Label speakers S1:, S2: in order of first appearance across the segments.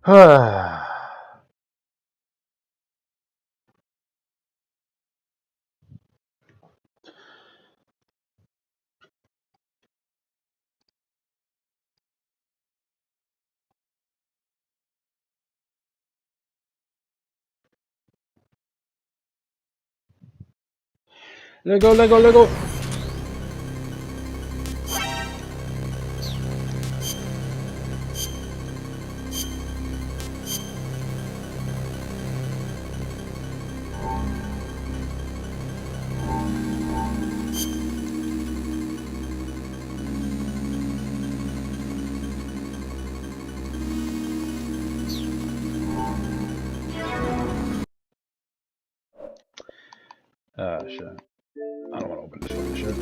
S1: Let go, let go, let go. Shit. I don't want to open this fucking shit.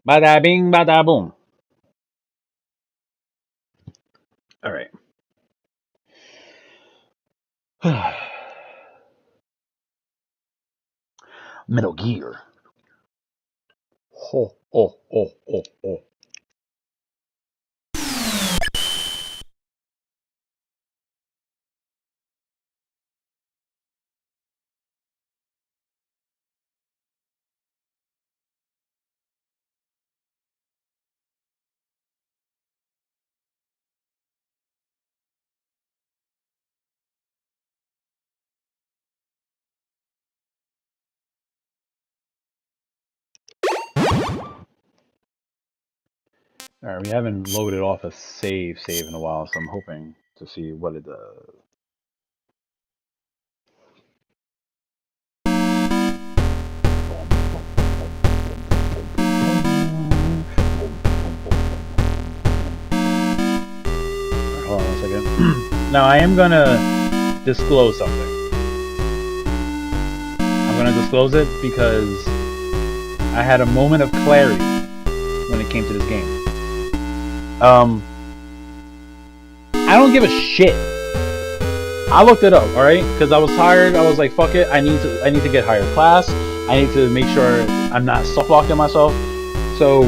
S1: Bada bing, bada boom. Alright. Metal Gear. Oh, oh, oh, oh, oh. Alright, we haven't loaded off a save in a while, so I'm hoping to see what it does. Hold on 1 second. Now I am gonna disclose something. I'm gonna disclose it because I had a moment of clarity when it came to this game. I don't give a shit. I looked it up, alright? Because I was tired. I was like, fuck it. I need to get higher class. I need to make sure I'm not soft-locking myself. So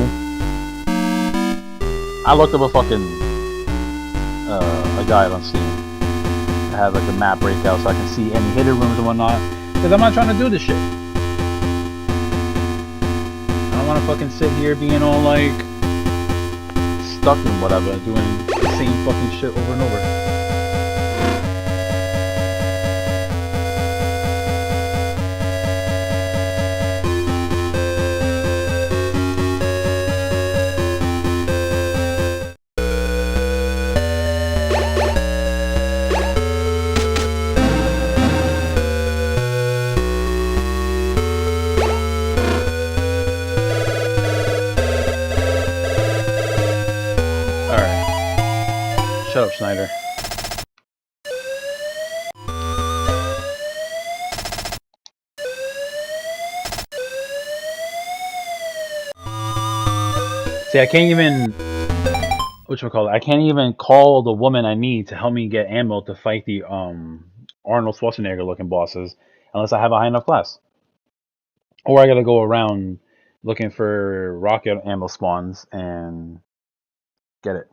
S1: I looked up a fucking a guide on Steam. I have like a map breakout so I can see any hidden rooms and whatnot. Because I'm not trying to do this shit. I don't want to fucking sit here being all like stuck in whatever, doing the same fucking shit over and over. Shut up, Schneider. See, I can't even... whatchamacallit? I can't even call the woman I need to help me get ammo to fight the Arnold Schwarzenegger looking bosses unless I have a high enough class. Or I gotta go around looking for rocket ammo spawns and get it.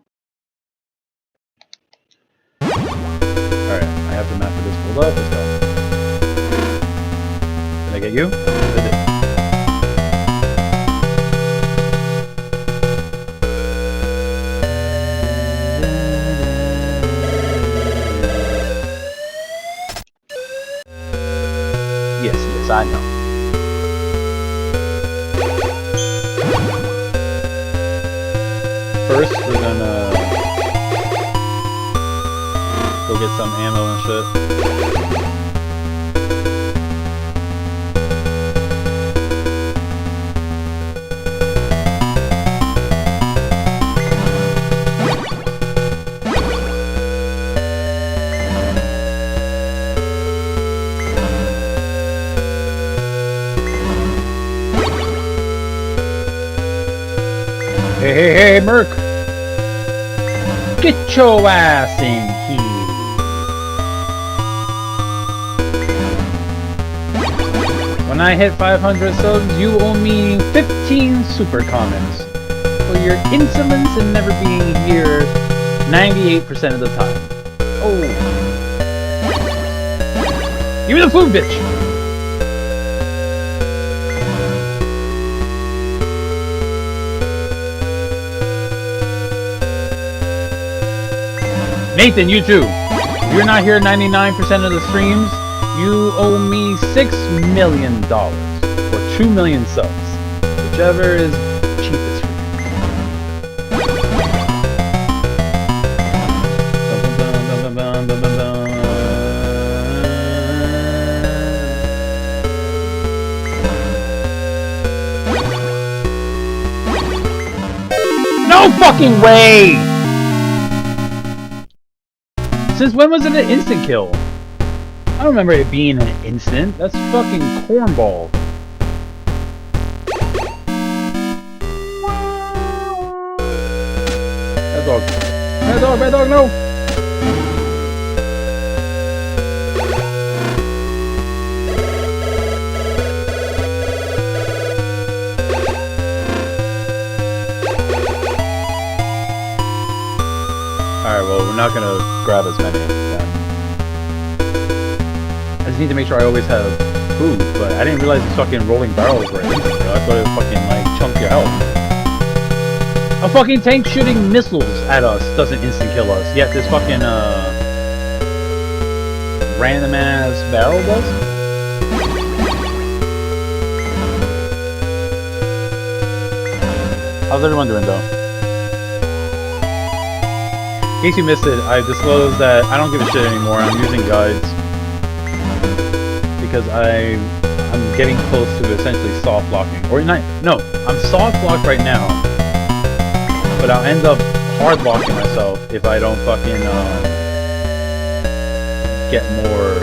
S1: Alright, I have the map for this pulled up. Let's go. Did I get you? I did. Yes, I know. First, we're gonna go get some ammo and shit. Hey, Merc! Get your ass in here! When I hit 500 subs, you owe me 15 super comments for your insolence and never being here 98% of the time. Oh. Give me the food, bitch! Nathan, you too. If you're not here 99% of the streams, you owe me $6 million. Or 2 million subs. Whichever is cheapest for you. No fucking way! Since when was it an instant kill? I don't remember it being an instant. That's fucking cornball. Bad dog. Bad dog, bad dog, no! Alright, well, we're not gonna grab as many then. I just need to make sure I always have food, but I didn't realize these fucking rolling barrels were instant. I thought it would fucking, like, chunk your health. A fucking tank shooting missiles at us doesn't instant kill us, yet this fucking, random ass barrel does? How's everyone doing, though? In case you missed it, I disclosed that I don't give a shit anymore. I'm using guides because I'm getting close to essentially soft locking. Or not, no, I'm soft locked right now, but I'll end up hard locking myself if I don't fucking get more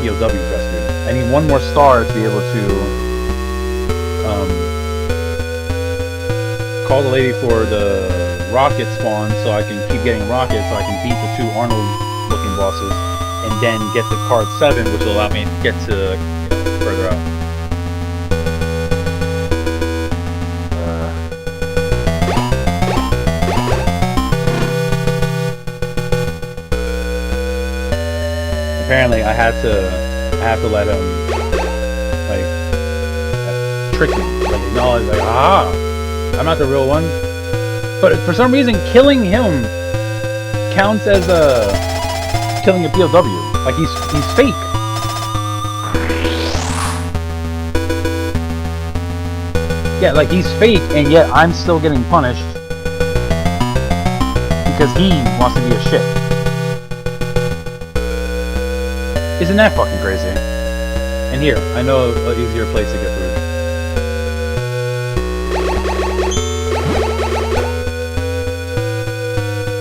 S1: POWs rescued. I need one more star to be able to call the lady for the rocket spawn so I can keep getting rockets so I can beat the 2 Arnold looking bosses and then get the card 7, which will allow me to get to, you know, further out. Apparently I have to let him like trick me, like acknowledge like, ah, I'm not the real one. But for some reason, killing him counts as killing a POW. Like he's fake. Yeah, like he's fake, and yet I'm still getting punished because he wants to be a shit. Isn't that fucking crazy? And here, I know an easier place to get food.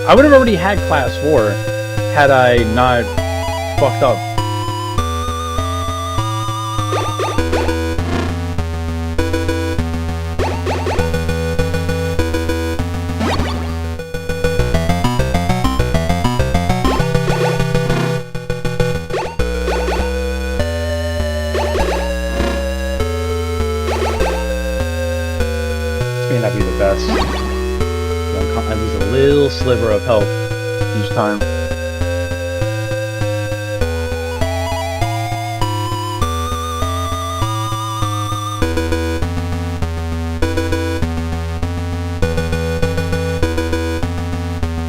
S1: I would have already had class 4 had I not fucked up. This may not be the best. I lose a little sliver of health each time.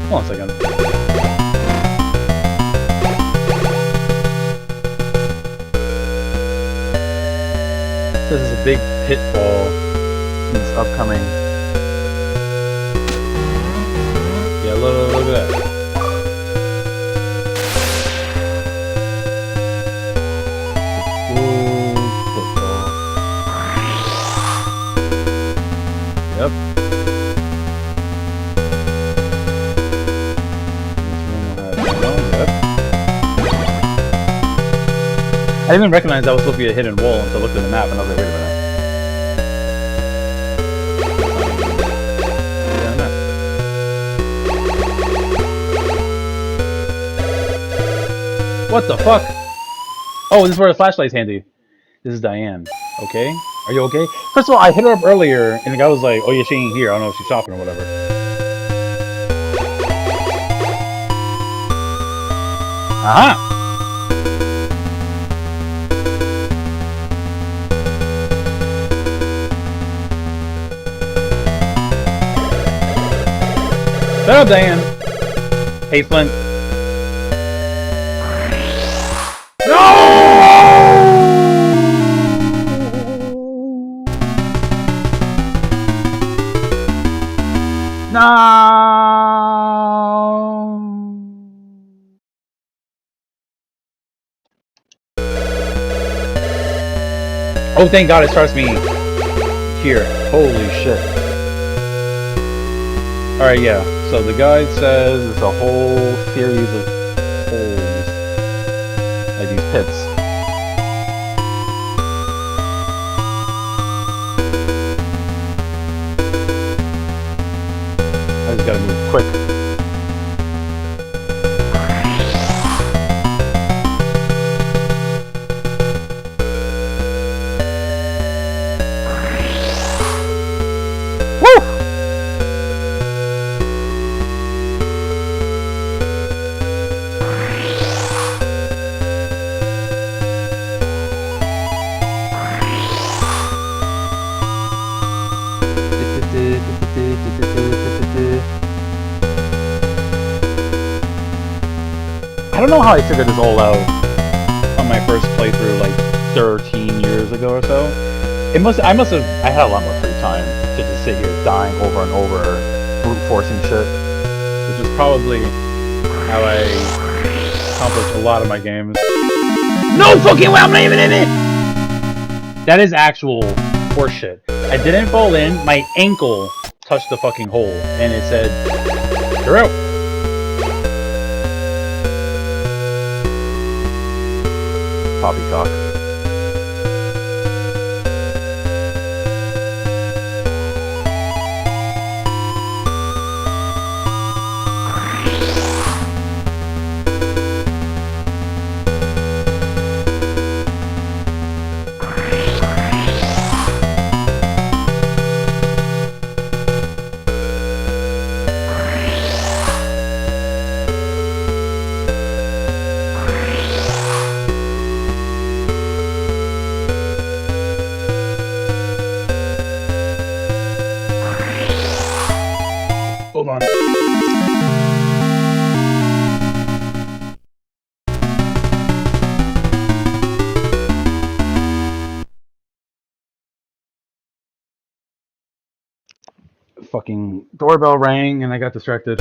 S1: Hold on a second. This is a big pitfall in this upcoming. Yeah, look at that. Ooh, football. Yep. I didn't even recognize that was supposed to be a hidden wall until I looked at the map and I was like, wait a minute. What the fuck? Oh, this is where the flashlight's handy. This is Diane. Okay. Are you okay? First of all, I hit her up earlier, and the guy was like, "Oh yeah, she ain't here. I don't know if she's shopping or whatever." Uh-huh. Shut up, Diane. Hey, Flint. No! Oh, thank God it starts me here. Holy shit. Alright, yeah. So the guide says it's a whole series of holes. Like these pits. I just gotta move quick. I don't know how I figured this all out on my first playthrough like 13 years ago or so. I had a lot more free time to just sit here dying over and over, brute forcing shit, which is probably how I accomplished a lot of my games. No fucking way, I'm not even in it! That is actual horseshit. I didn't fall in, my ankle touched the fucking hole, and it said, "You're out." Poppycock. Hold on. Fucking doorbell rang and I got distracted.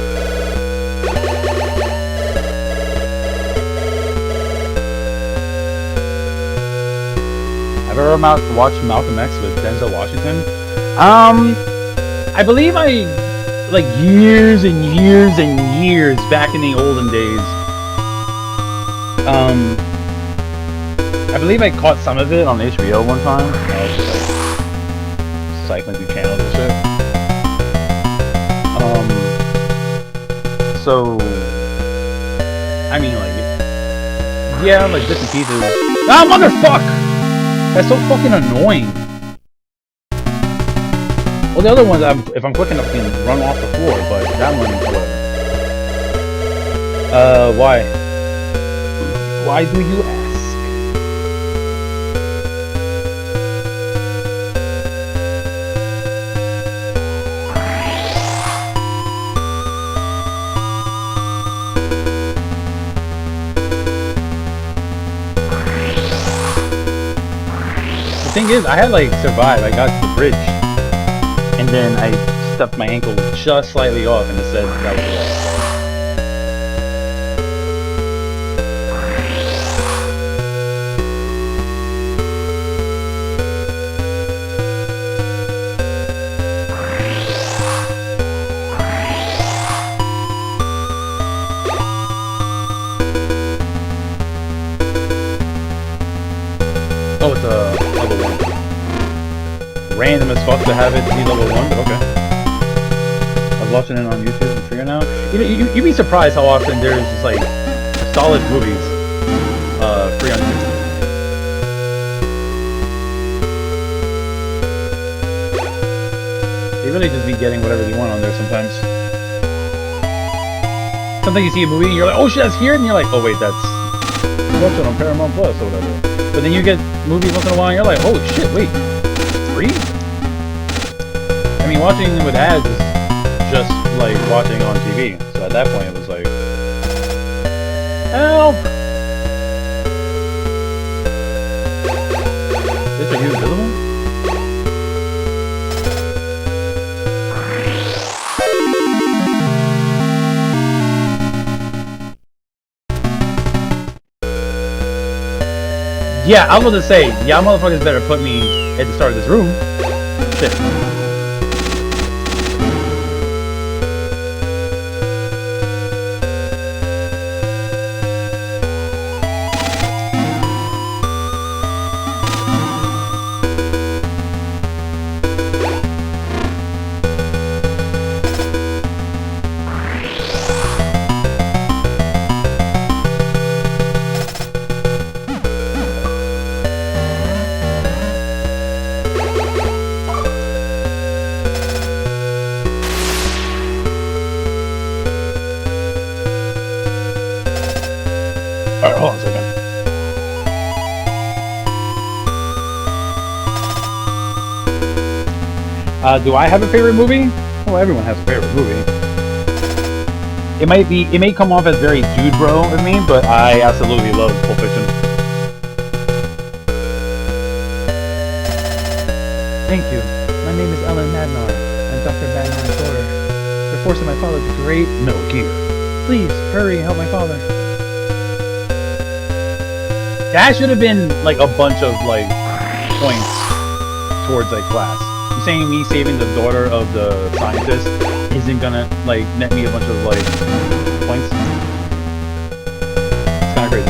S1: I've ever watched Malcolm X with Denzel Washington. I believe like years and years and years back in the olden days. I believe I caught some of it on HBO one time. I was just like cycling through channels and shit. So I mean, like, yeah, like bits and pieces. Ah, motherfuck! That's so fucking annoying. Well, the other ones, if I'm quick enough, I can run off the floor, but that one, whatever. Why? Why do you ask? The thing is, I had like survived. I got to the bridge. And then I stepped my ankle just slightly off, and it said that was lost. Oh, it's a level 1. Random as fuck to have it be level 1, but okay. I was watching it on YouTube and figuring out. You'd be surprised how often there's just like solid movies free on YouTube. They really just be getting whatever they want on there sometimes. Sometimes you see a movie and you're like, oh shit, that's here, and you're like, oh wait, that's watch it on Paramount Plus or whatever. But then you get movies once in a while and you're like, oh shit, wait, it's free? I mean, watching with ads is just like watching on TV. So at that point it was like, help! Are you invisible? Yeah, I was gonna say, y'all motherfuckers better put me at the start of this room. Shit. Alright, hold on a second. Do I have a favorite movie? Well, everyone has a favorite movie. It may come off as very dude bro of me, but I absolutely love Pulp Fiction. Thank you. My name is Ellen Madnar. I'm Dr. Madnar's daughter. They're forcing my father to create Metal Gear. Please, hurry and help my father. That should have been like a bunch of like points towards like class. You saying me saving the daughter of the scientist isn't gonna like net me a bunch of like points? It's kind of crazy.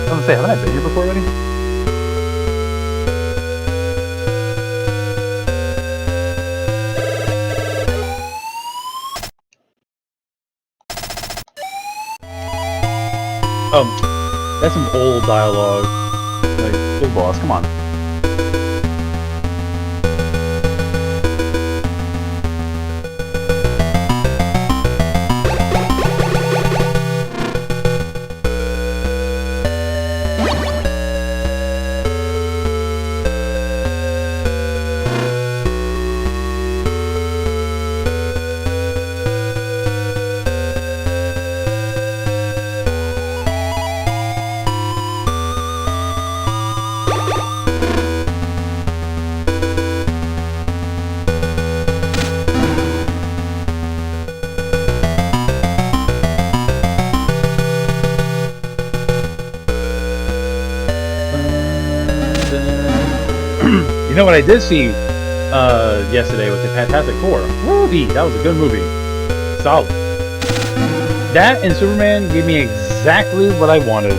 S1: I was gonna say, haven't I been here before already? That's some old dialogue. Like, Big Boss, come on. You know what I did see yesterday with the Fantastic Four movie? That was a good movie. Solid. That and Superman gave me exactly what I wanted.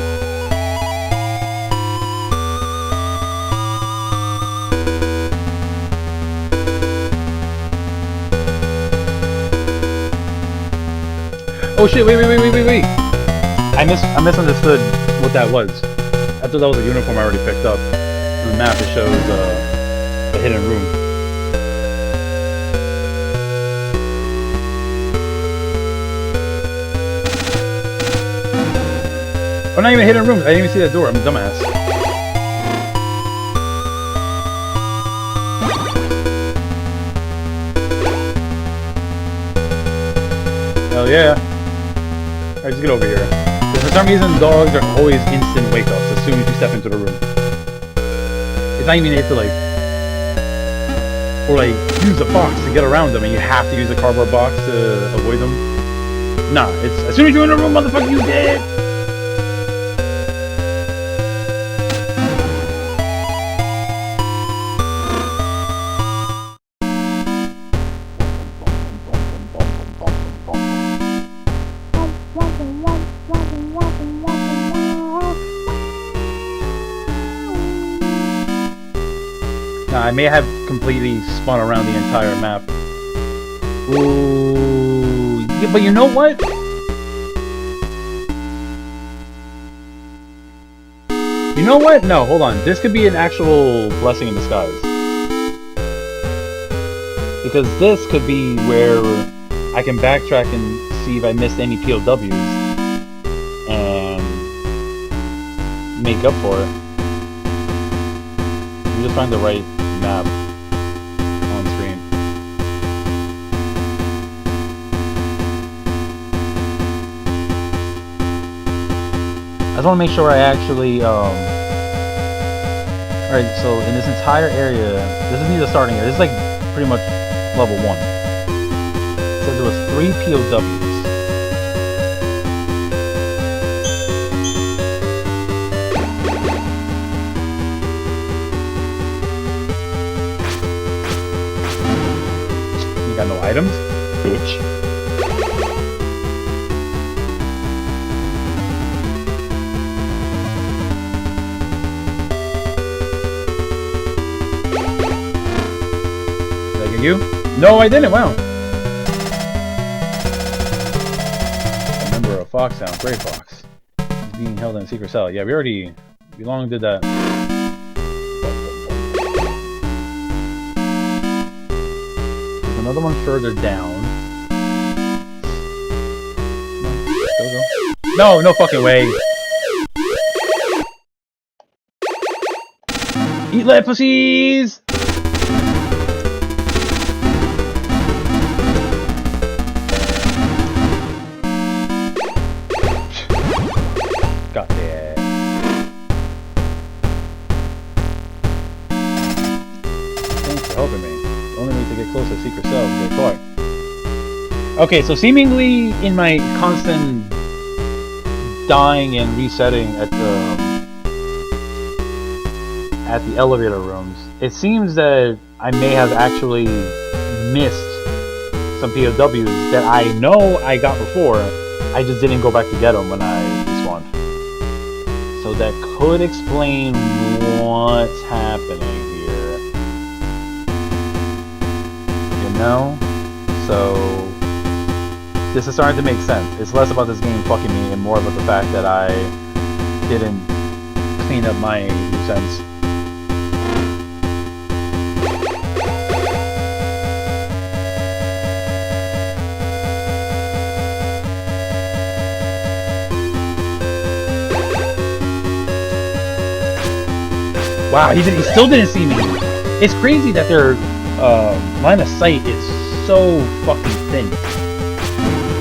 S1: Oh shit! Wait! I misunderstood what that was. I thought that was a uniform I already picked up. On the map it shows a hidden room. Oh, not even a hidden room. I didn't even see that door. I'm a dumbass. Hell yeah. Alright, just get over here. Because for some reason, dogs are always instant wake-ups as soon as you step into the room. It's not even able to like, or like use a box to get around them, and you have to use a cardboard box to avoid them. Nah, it's as soon as you're in the room, motherfucker, you dead. I may have completely spun around the entire map. Ooh, yeah, but you know what? You know what? No, hold on. This could be an actual blessing in disguise. Because this could be where I can backtrack and see if I missed any POWs and make up for it. Let me just find the right map on screen. I just want to make sure I actually, alright, so in this entire area, this isn't the starting area, this is like pretty much level 1. It said there was 3 POWs. You got no items? Bitch. You? No, I didn't. Wow. A member of Foxhound, Gray Fox, is being held in a secret cell. Yeah, we long did that. There's another one further down. Go. No, no fucking way. Eat lead pussies! Got there. Thanks for helping me. The only way to get close to the secret cell is to get caught. Okay, so seemingly in my constant dying and resetting at the elevator rooms, it seems that I may have actually missed some POWs that I know I got before. I just didn't go back to get them when I respawned. So that could explain what's happening here. You know? So this is starting to make sense. It's less about this game fucking me and more about the fact that I didn't clean up my loose ends. Wow, he still didn't see me. It's crazy that their line of sight is so fucking thin,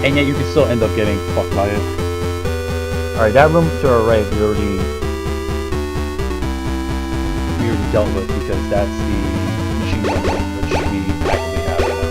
S1: and yet you can still end up getting fucked by it. Alright, that room to our right we already dealt with because that's the machine gun room which we actually have right now.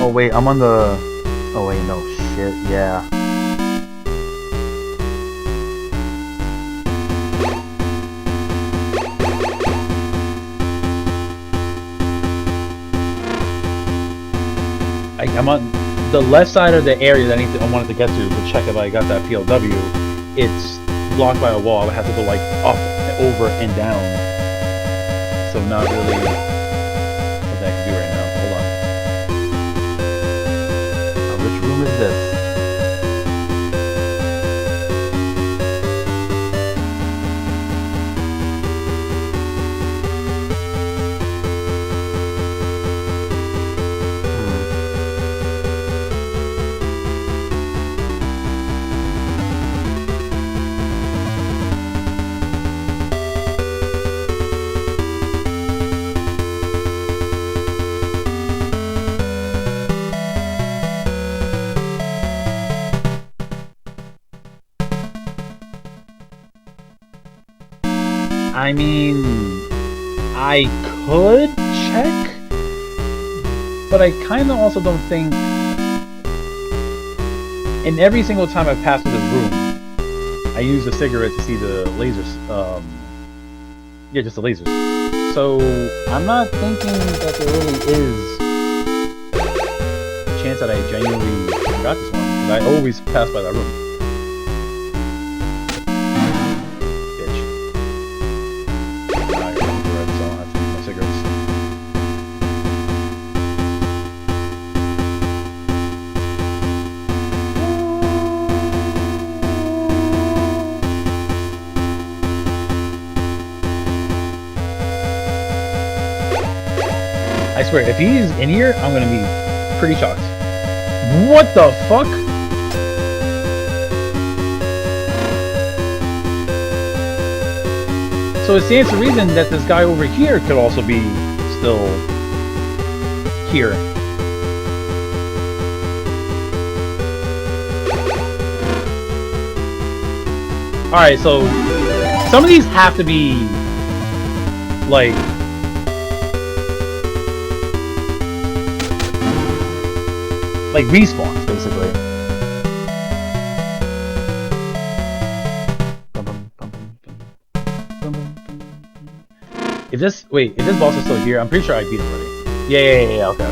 S1: Oh wait, I'm on the... Oh wait, no, shit, yeah. I'm on the left side of the area that I wanted to get to check if I got that POW. It's blocked by a wall. I would have to go like up, over, and down. So not really what I can do right now. Hold on. Which room is this? I mean, I could check, but I kind of also don't think. And every single time I pass through this room, I use a cigarette to see the lasers. Yeah, just the lasers. So I'm not thinking that there really is a chance that I genuinely got this one, because I always pass by that room. Bitch. Now you're infrared, so I don't have to use my cigarettes. I swear, if he's in here, I'm gonna be pretty shocked. What the fuck? So it stands to reason that this guy over here could also be still here. Alright, so some of these have to be like respawns, basically. If this boss is still here, I'm pretty sure I beat him already. Yeah, okay.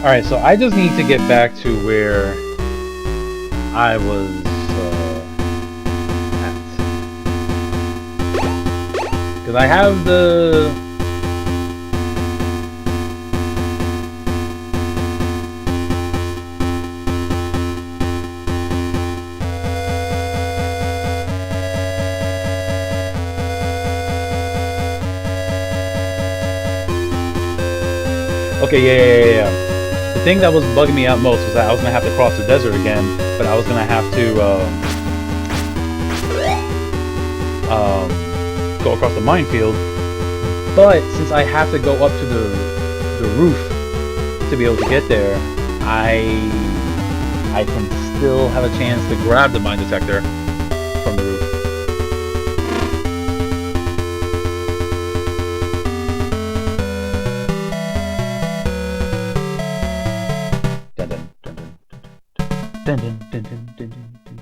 S1: Alright, so I just need to get back to where I was at. Because I have the... Okay, yeah. The thing that was bugging me out most was that I was going to have to cross the desert again, but I was going to have to go across the minefield. But since I have to go up to the roof to be able to get there, I can still have a chance to grab the mine detector from the roof. Dun, dun, dun, dun, dun, dun, dun, dun.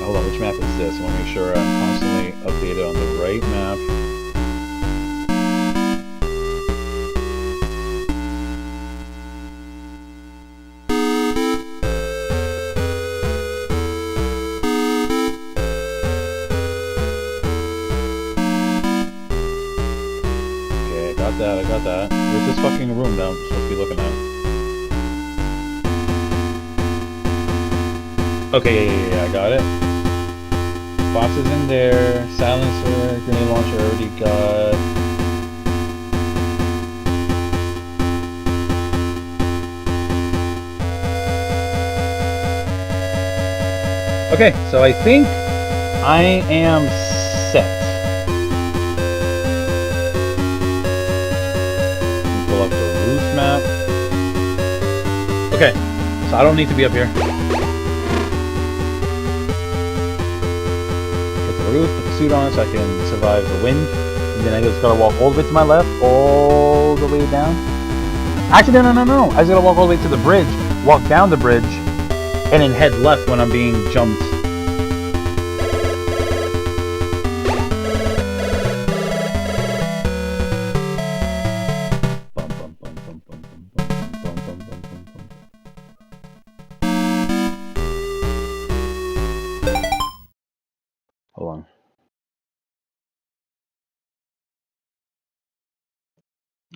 S1: Hold on, which map is this? I want to make sure I'm constantly updated on the right map. I got that. Where's this fucking room that I'm supposed to be looking at? Okay, yeah, I got it. Boxes in there. Silencer, grenade launcher, already got. Okay, so I think I am set. Map. Okay, so I don't need to be up here. Get to the roof, put the suit on so I can survive the wind. And then I just gotta walk all the way to my left, all the way down. Actually, no. I just gotta walk all the way to the bridge, walk down the bridge, and then head left when I'm being jumped. Hold on.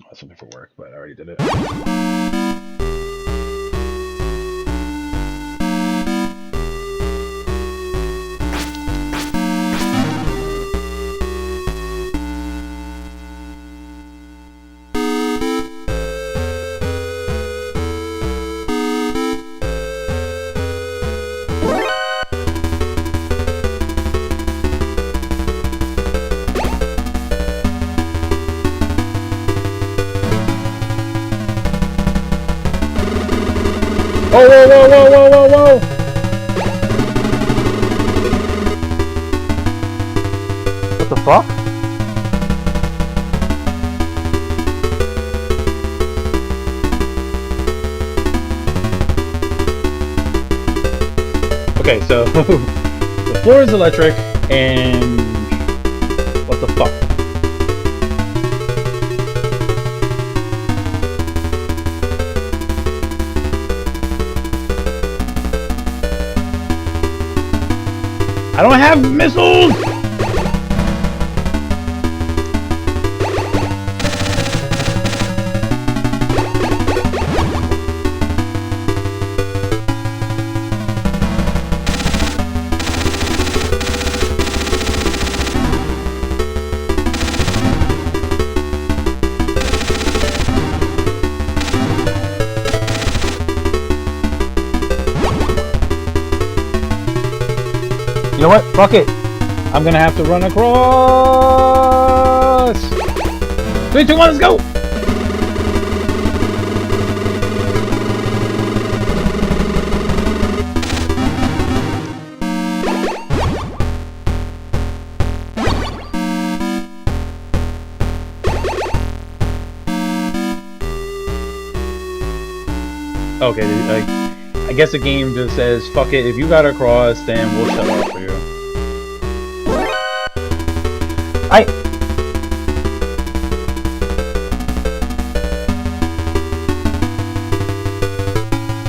S1: That's something for work, but I already did it. Oh, whoa, whoa, whoa, whoa, whoa, whoa! What the fuck? Okay, so the floor is electric, and what the fuck? I don't have missiles! You know what? Fuck it. I'm gonna have to run across. 3, 2, 1, let's go. Okay, like, I guess the game just says, fuck it, if you got across, then we'll shut off for you.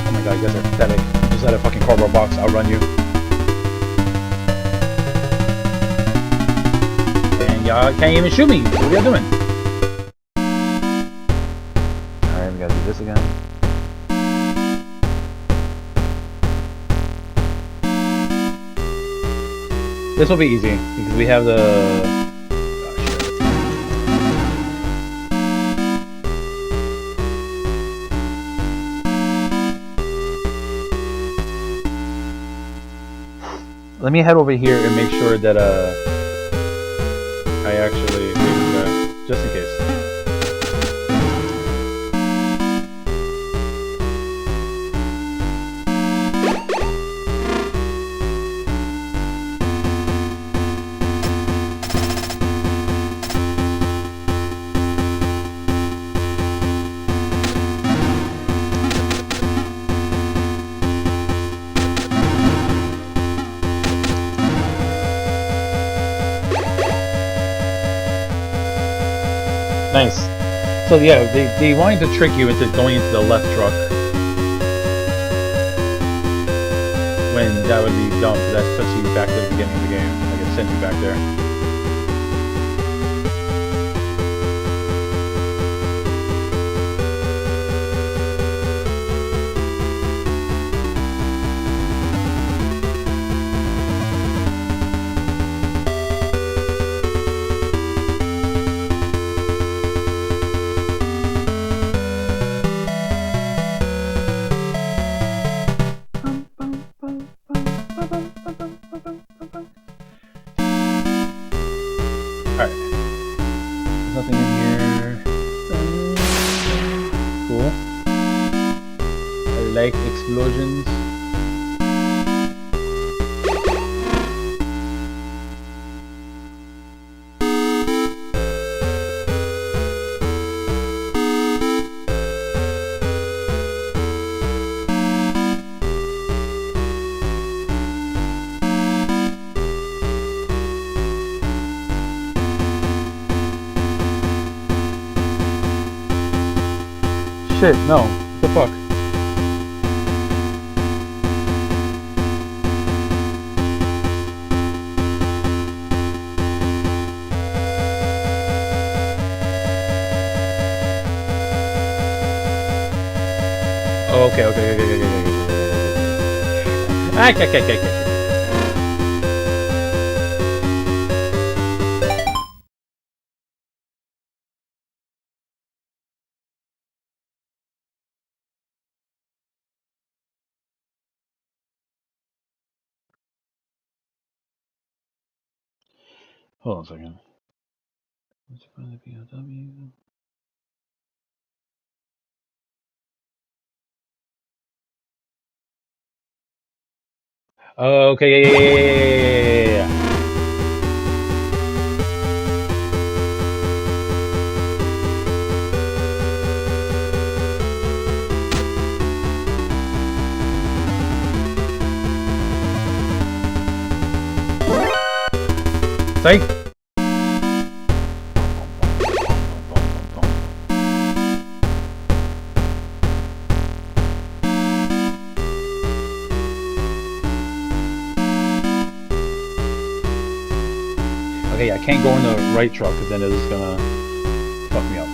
S1: Oh my god, you guys are pathetic. You just had a fucking cardboard box, I'll run you. And y'all can't even shoot me, what are y'all doing? Alright, we gotta do this again. This will be easy, because we have the... Let me head over here and make sure that I actually just in case. Nice. So yeah, they wanted to trick you into going into the left truck. When that would be dumb, because that puts you back to the beginning of the game. Like it sends you back there. Alright. There's nothing in here. Cool. I like explosions. Shit, no. What the fuck? Oh, okay. Okay. Hold on a second. Let's find the POW. Okay, yeah. Psych. Okay, I can't go in the right truck because then it's gonna fuck me up.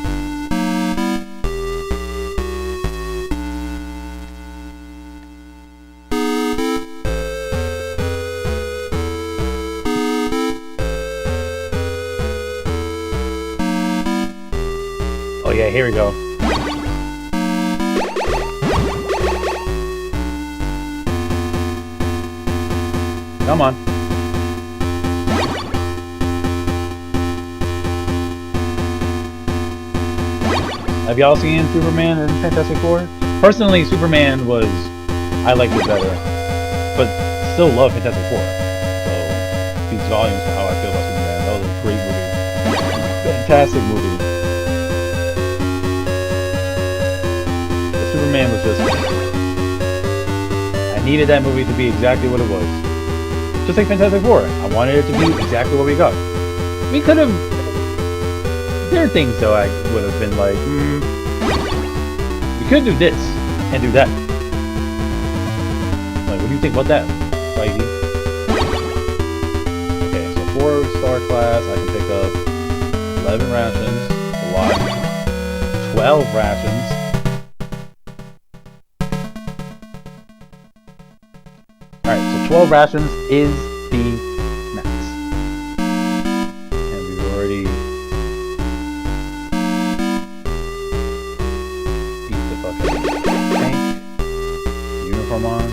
S1: Oh yeah, here we go. Come on. Have y'all seen Superman and Fantastic Four? Personally, Superman was... I liked it better. But still love Fantastic Four. So, speaks volumes for how I feel about Superman. That was a great movie. Fantastic movie. But Superman was just... I needed that movie to be exactly what it was. Just like Fantastic Four. I wanted it to be exactly what we got. We could have... There are things though I would have been like, we could do this and do that. Like, what do you think about that, Spidey? Okay, so 4-star class, I can pick up 11 rations, a lot, 12 rations. Alright, so 12 rations is the max. And we've already beat the fucking tank. Uniform on.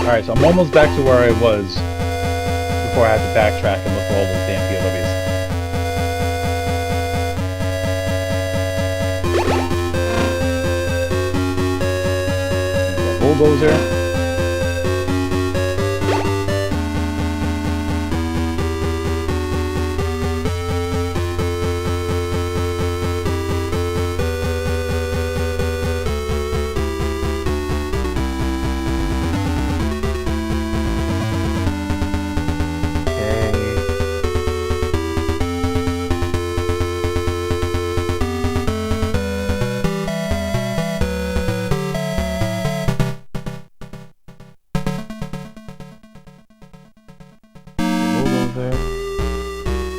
S1: Alright, so I'm almost back to where I was before I had to backtrack and look for all those damn POWs. Bulldozer.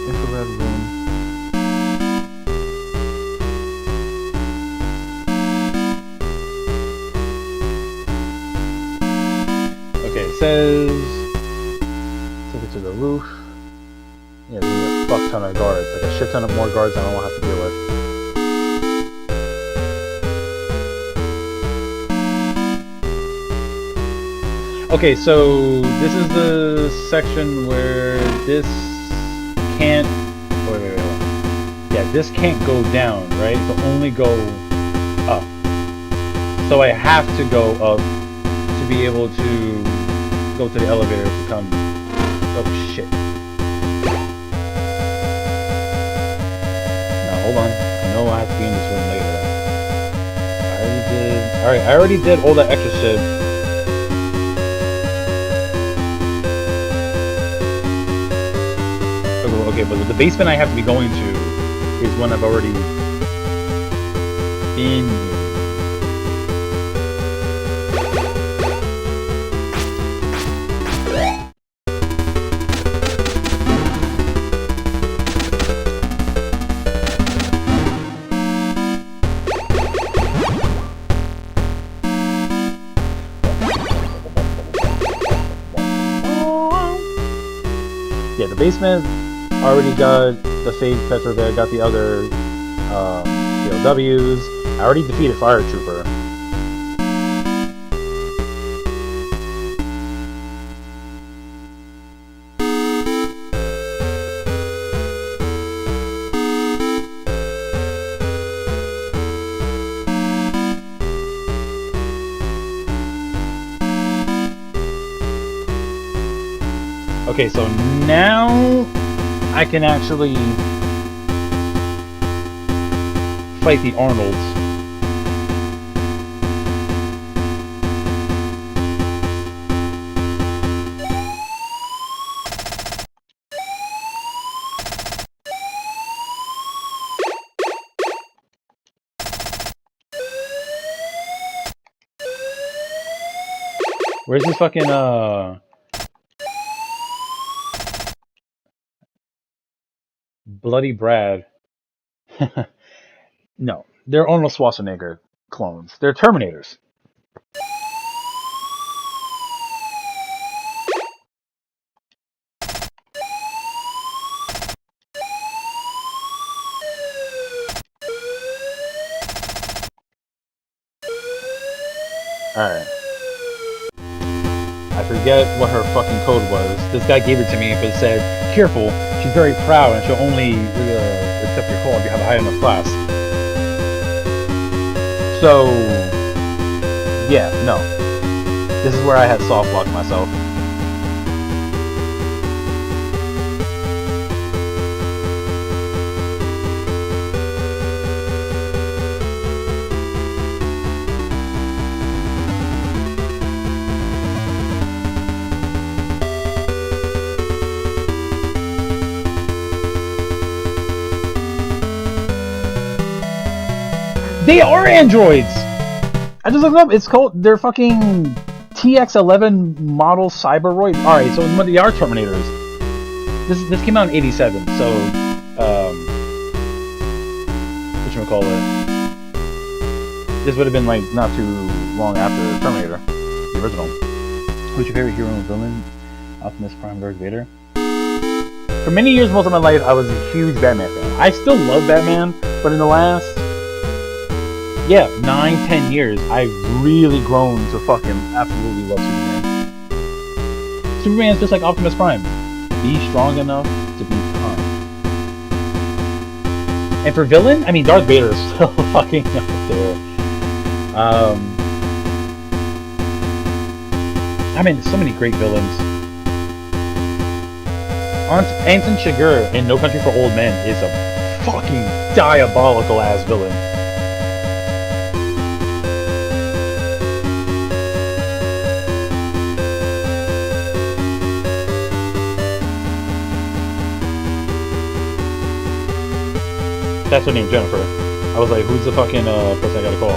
S1: Infrared room. Okay, it says take it to the roof. Yeah, there's a fuck ton of guards, like a shit ton of more guards I don't have to deal with. Okay, so this is the section where this can't... Wait. Yeah, this can't go down, right? It can only go up. So I have to go up to be able to go to the elevator to come... Oh, shit. Now, hold on. I know I have to be in this room later. Alright, I already did all that extra shit. Okay, but the basement I have to be going to is one I've already been in. Yeah, the basement already got the fake Petrovic, got the other POWs. I already defeated Fire Trooper. Okay, so now I can actually fight the Arnolds. Where's this fucking Bloody Brad? No, they're Arnold Schwarzenegger clones. They're Terminators. Alright. I forget what her fucking code was. This guy gave it to me, but it said, careful, she's very proud and she'll only accept your call if you have a high enough class. So, yeah, no. This is where I had soft locked myself. They are androids! I just looked up, it's called, they're fucking TX11 model Cyberoid. Alright, so they are Terminators. This came out in 87, so, whatchamacallit? This would have been, like, not too long after Terminator, the original. Who's your favorite hero and villain? Optimus Prime, Darth Vader? For many years, most of my life, I was a huge Batman fan. I still love Batman, but in the last 9-10 years, I've really grown to fucking absolutely love Superman. Superman's just like Optimus Prime. Be strong enough to be kind. And for villain, I mean, Darth Vader is still fucking up there. I mean, there's so many great villains. Anton Chigurh in No Country for Old Men is a fucking diabolical ass villain. That's her name, Jennifer. I was like, who's the fucking person I gotta call?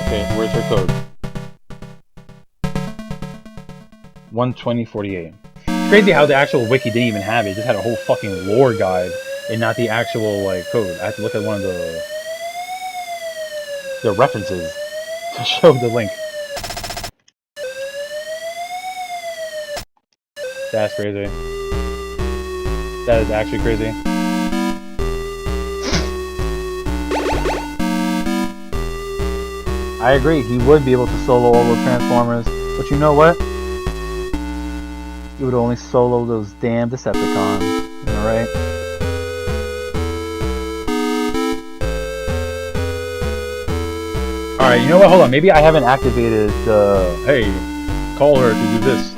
S1: Okay, where's her code? 12048. Crazy how the actual wiki didn't even have it. It just had a whole fucking lore guide and not the actual like code. I had to look at one of the references to show the link. That's crazy. That is actually crazy. I agree, he would be able to solo all those Transformers, but you know what? You would only solo those damn Decepticons, alright? Alright, you know what? Hold on. Maybe I haven't activated the... Hey, call her to do this.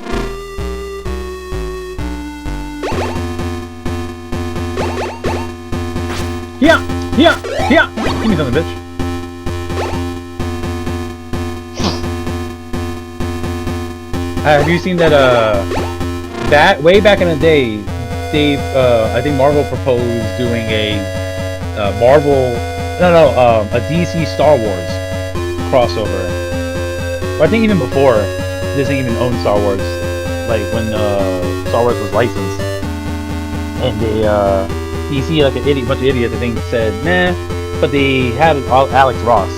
S1: Yeah! Give me something, bitch. Have you seen that, way back in the day, I think Marvel proposed doing a a DC Star Wars crossover. But I think even before, Disney even owned Star Wars. like when Star Wars was licensed, and they DC, like a bunch of idiots, I think, said nah, but they had Alex Ross,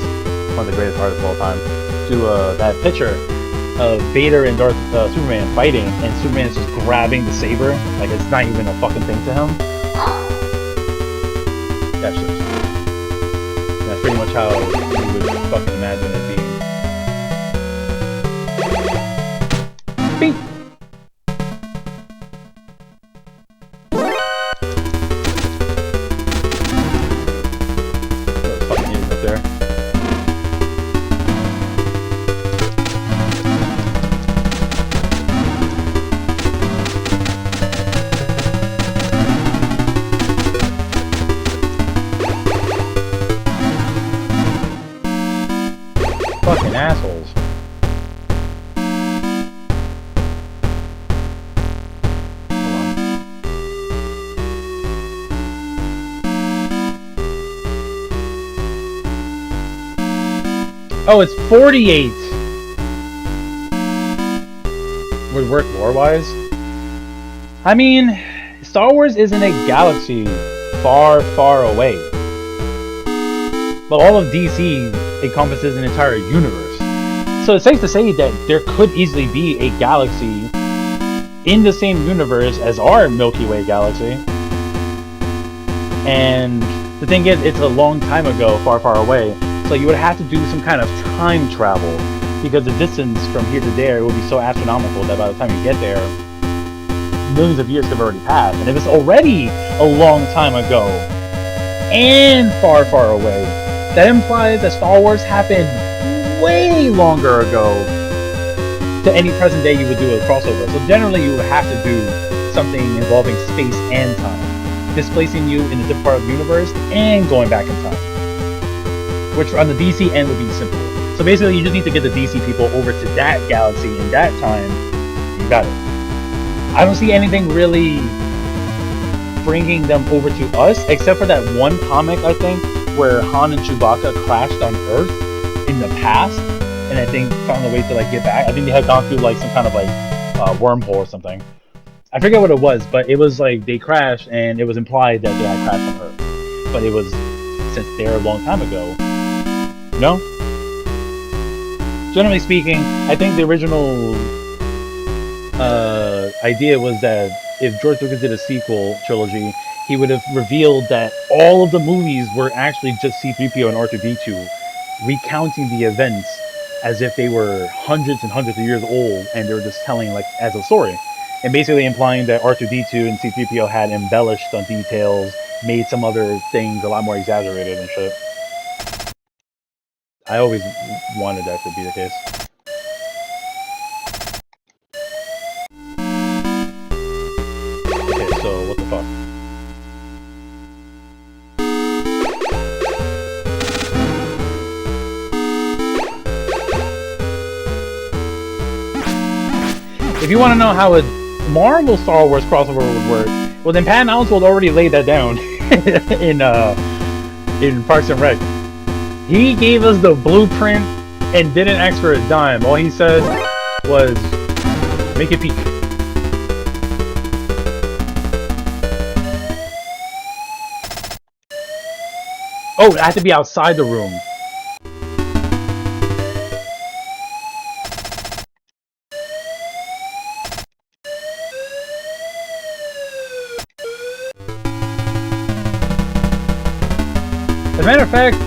S1: one of the greatest artists of all time, do that picture of Vader and Superman fighting, and Superman is just grabbing the saber like it's not even a fucking thing to him. That's just, that's pretty much how you would fucking imagine it being. Beep. Those fucking idiots up there. Fucking assholes. Hold on. Oh, it's 48! Would work lore-wise? I mean, Star Wars is in a galaxy far, far away. But all of DC encompasses an entire universe. So it's safe to say that there could easily be a galaxy in the same universe as our Milky Way galaxy. And the thing is, it's a long time ago, far, far away. So you would have to do some kind of time travel, because the distance from here to there would be so astronomical that by the time you get there, millions of years have already passed. And if it's already a long time ago and far, far away, that implies that Star Wars happened way longer ago to any present day you would do a crossover. So generally you would have to do something involving space and time, displacing you in a different part of the universe and going back in time. Which on the DC end would be simple. So basically you just need to get the DC people over to that galaxy in that time, you got it. I don't see anything really bringing them over to us, except for that one comic, I think, where Han and Chewbacca crashed on Earth in the past, and I think found a way to like get back. I think they had gone through like some kind of like wormhole or something. I forget what it was, but it was like they crashed, and it was implied that they had crashed on Earth. But it was since there a long time ago. No? Generally speaking, I think the original idea was that if George Lucas did a sequel trilogy, he would have revealed that all of the movies were actually just C-3PO and R2-D2 recounting the events as if they were hundreds and hundreds of years old, and they were just telling like as a story, and basically implying that R2-D2 and C-3PO had embellished on details, made some other things a lot more exaggerated and shit. I always wanted that to be the case. Okay, so what the fuck? If you want to know how a Marvel Star Wars crossover would work, well then Patton Oswalt already laid that down in Parks and Rec. He gave us the blueprint and didn't ask for a dime. All he said was, make it peak. Oh, it had to be outside the room. As a matter of fact,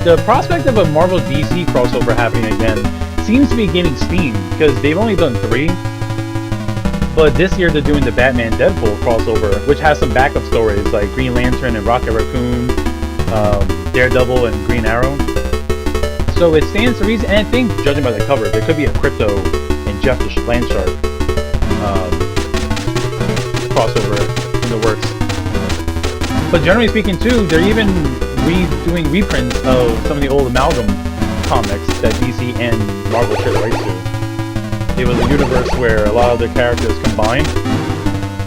S1: the prospect of a Marvel DC crossover happening again seems to be gaining steam, because they've only done 3. But this year they're doing the Batman Deadpool crossover, which has some backup stories like Green Lantern and Rocket Raccoon, Daredevil and Green Arrow. So it stands to reason, and I think, judging by the cover, there could be a Crypto and Jeff the Landshark crossover in the works. But generally speaking too, they're even doing reprints of some of the old Amalgam comics that DC and Marvel shared the rights to. It was a universe where a lot of their characters combined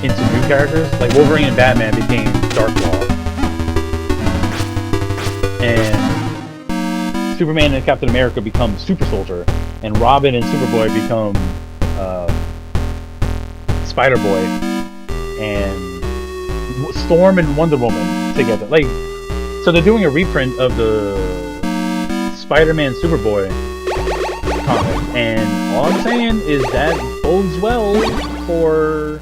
S1: into new characters. Like Wolverine and Batman became Darkflaw. And Superman and Captain America become Super Soldier. And Robin and Superboy become Spider-Boy and Storm and Wonder Woman together. Like, so they're doing a reprint of the Spider-Man Superboy comic, and all I'm saying is that bodes well for,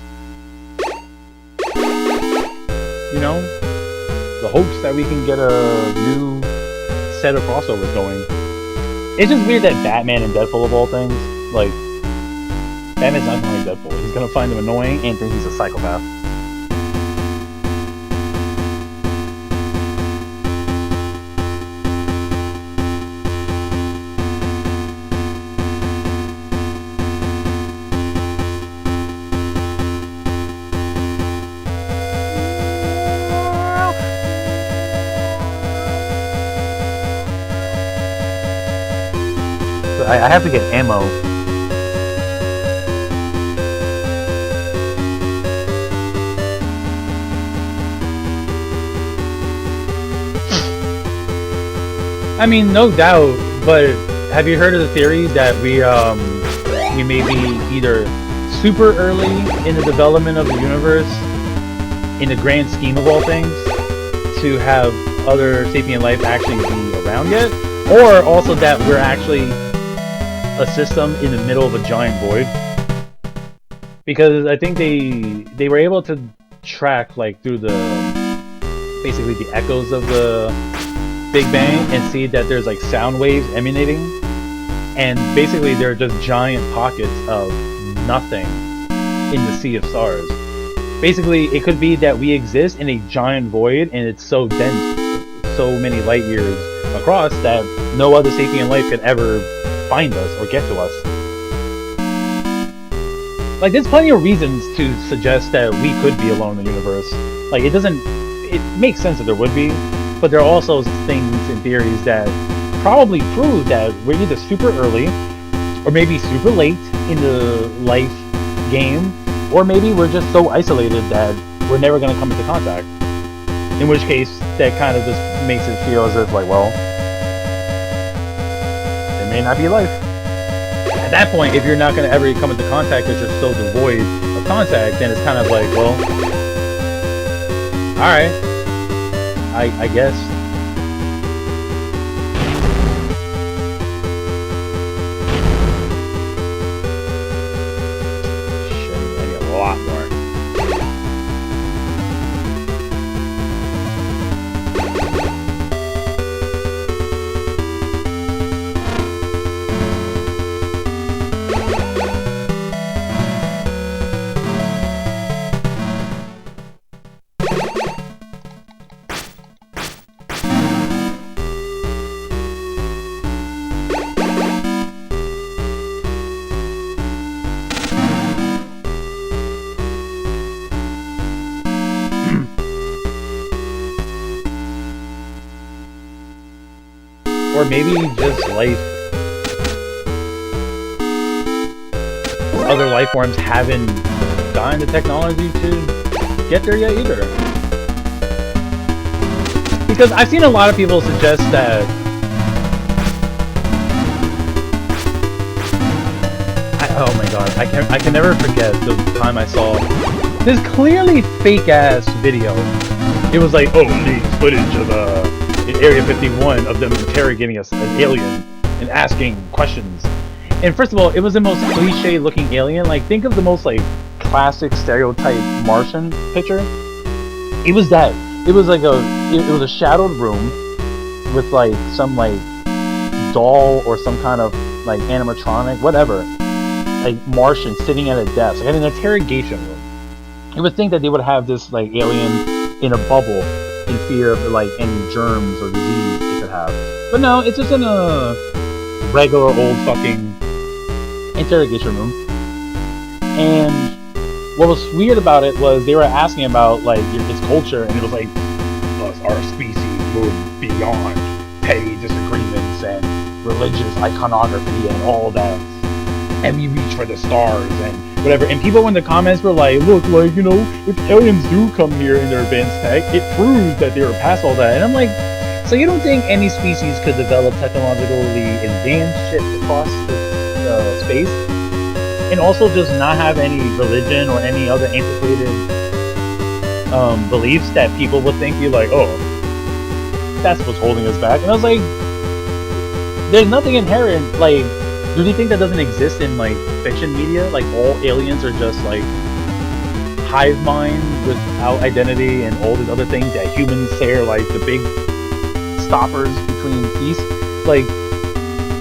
S1: you know, the hopes that we can get a new set of crossovers going. It's just weird that Batman and Deadpool, of all things, like, Batman's not gonna like Deadpool. He's gonna find him annoying and think he's a psychopath. I have to get ammo. I mean, no doubt, but have you heard of the theory that we may be either super early in the development of the universe, in the grand scheme of all things, to have other sapient life actually be around yet, or also that we're actually a system in the middle of a giant void? Because I think they were able to track, like, through the basically the echoes of the Big Bang and see that there's like sound waves emanating, and basically they're just giant pockets of nothing in the sea of stars. Basically, it could be that we exist in a giant void and it's so dense, so many light years across, that no other sapient life could ever find us or get to us. Like, there's plenty of reasons to suggest that we could be alone in the universe. Like, it makes sense that there would be, but there are also things and theories that probably prove that we're either super early, or maybe super late in the life game, or maybe we're just so isolated that we're never going to come into contact. In which case, that kind of just makes it feel as if, like, well, there may not be life. At that point, if you're not going to ever come into contact because you're so devoid of contact, then it's kind of like, well, alright, I guess. Shit, I need a lot more. Or maybe just life. Other life forms haven't gotten the technology to get there yet either. Because I've seen a lot of people suggest that oh my god, I can never forget the time I saw this clearly fake ass video. It was like, oh, leaked footage of in Area 51 of them interrogating us, an alien, and asking questions. And first of all, it was the most cliche looking alien. Like, think of the most like classic stereotype Martian picture. It was that. It was like it was a shadowed room with like some like doll or some kind of like animatronic, whatever, like Martian sitting at a desk, like an interrogation room. You would think that they would have this like alien in a bubble in fear of like any germs or disease it could have. But no, it's just in a regular old fucking interrogation room. And what was weird about it was they were asking about like its culture, and it was like, does our species move beyond petty disagreements and religious iconography and all that, and we reach for the stars and whatever. And people in the comments were like, look, like, you know, if aliens do come here in their advanced tech, it proves that they were past all that. And I'm like, so you don't think any species could develop technologically advanced shit across the space? and also just not have any religion or any other antiquated beliefs that people would think you like, oh, that's what's holding us back. And I was like, there's nothing inherent, like, do you think that doesn't exist in, like, fiction media? Like, all aliens are just, like, hive mind without identity and all these other things that humans say are, like, the big stoppers between peace? Like,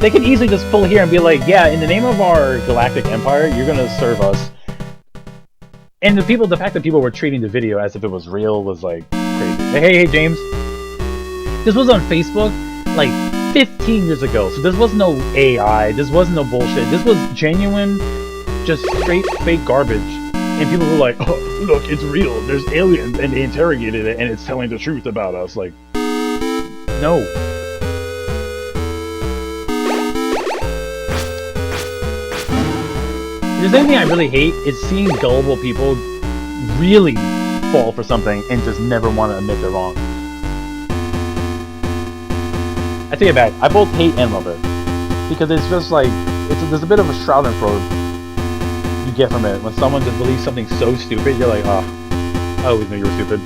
S1: they could easily just pull here and be like, yeah, in the name of our galactic empire, you're gonna serve us. And the fact that people were treating the video as if it was real was, like, crazy. Hey, James. This was on Facebook, like, 15 years ago, so this was no AI, this was no bullshit, this was genuine, just straight fake garbage, and people were like, oh, look, it's real, there's aliens, and they interrogated it, and it's telling the truth about us, like, no. If there's anything I really hate, it's seeing gullible people really fall for something and just never want to admit they're wrong. I take it back. I both hate and love it because it's just like there's a bit of a schadenfreude you get from it when someone just believes something so stupid. You're like, oh, I always knew you were stupid.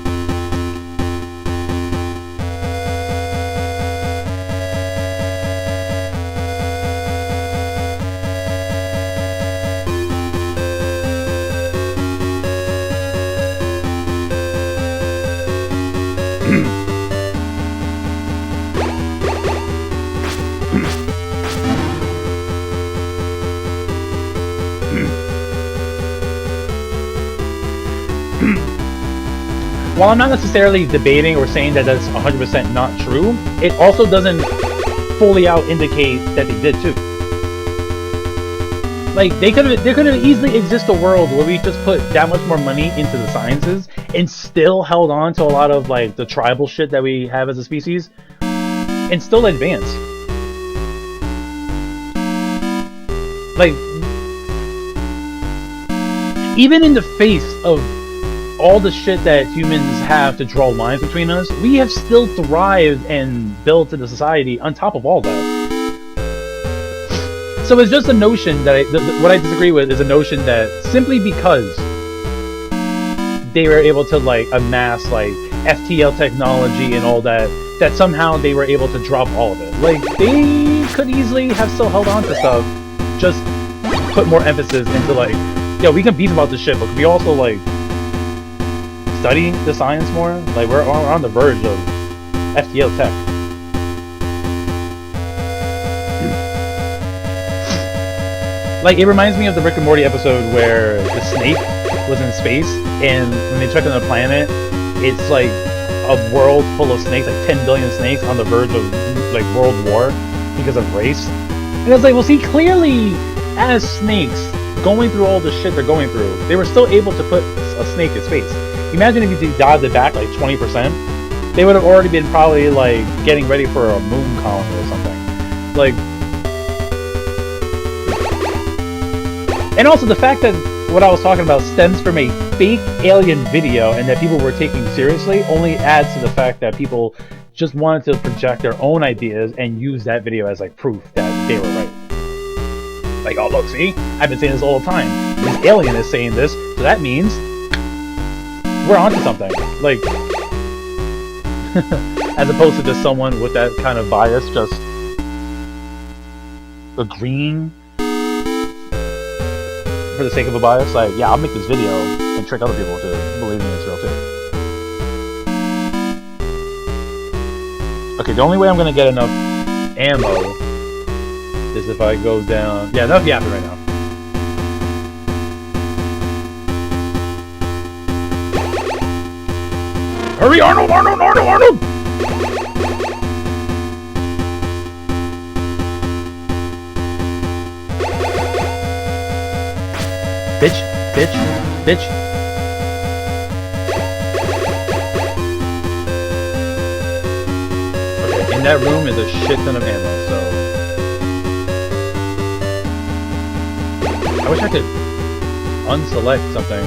S1: While I'm not necessarily debating or saying that that's 100% not true, it also doesn't fully out indicate that they did too. Like, there could have easily exist a world where we just put that much more money into the sciences and still held on to a lot of, like, the tribal shit that we have as a species and still advance. Like, even in the face of all the shit that humans have to draw lines between us, we have still thrived and built into society on top of all that. So it's just a notion that what I disagree with is a notion that simply because they were able to, like, amass, like, FTL technology and all that, that somehow they were able to drop all of it. Like, they could easily have still held on to stuff, just put more emphasis into, like, yeah, we can beef about this shit, but we also, like, study the science more. Like, we're on the verge of FTL tech. Like, it reminds me of the Rick and Morty episode where the snake was in space, and when they checked on the planet, it's like a world full of snakes, like 10 billion snakes on the verge of, like, world war because of race. And it's like, well, see, clearly, as snakes, going through all the shit they're going through, they were still able to put a snake in space. Imagine if you dialed it back like 20%, they would have already been probably, like, getting ready for a moon colony or something. Like, and also the fact that what I was talking about stems from a fake alien video and that people were taking seriously only adds to the fact that people just wanted to project their own ideas and use that video as, like, proof that they were right. Like, oh, look, see? I've been saying this all the time. This alien is saying this, so that means we're onto something. Like, as opposed to just someone with that kind of bias just agreeing for the sake of a bias. Like, yeah, I'll make this video and trick other people to believing it's real too. Okay, the only way I'm gonna get enough ammo is if I go down. Yeah, enough yapping right now. Hurry, Arnold! Bitch. Okay, in that room is a shit ton of ammo, so I wish I could unselect something.